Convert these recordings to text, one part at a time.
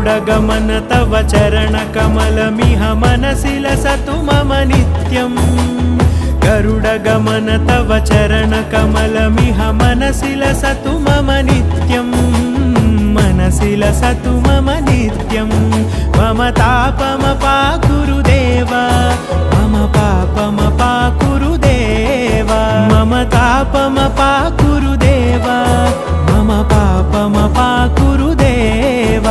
गरुडगमन तव चरणकमलमिह मनसि लसतु मम नित्यम् गरुडगमन तव चरणकमलमिह मनसि लसतु मम नित्यम् मनसि लसतु मम नित्यम् मम तापमपाकुरु देव मम पापमपाकुरु देव मम तापमपाकुरु देव मम पापमपाकुरु देव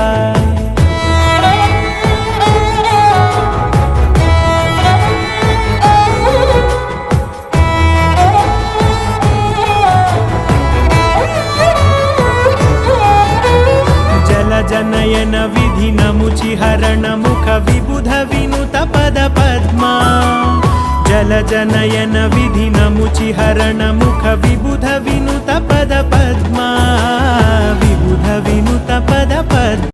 जनयन विधिनमुचिहरण मुख विबुध विनुत पद पद्मा जल जनयन विधिनमुचिहरण मुख विबुध विनुत पद पद्मा विबुध विनुत पद पद्मा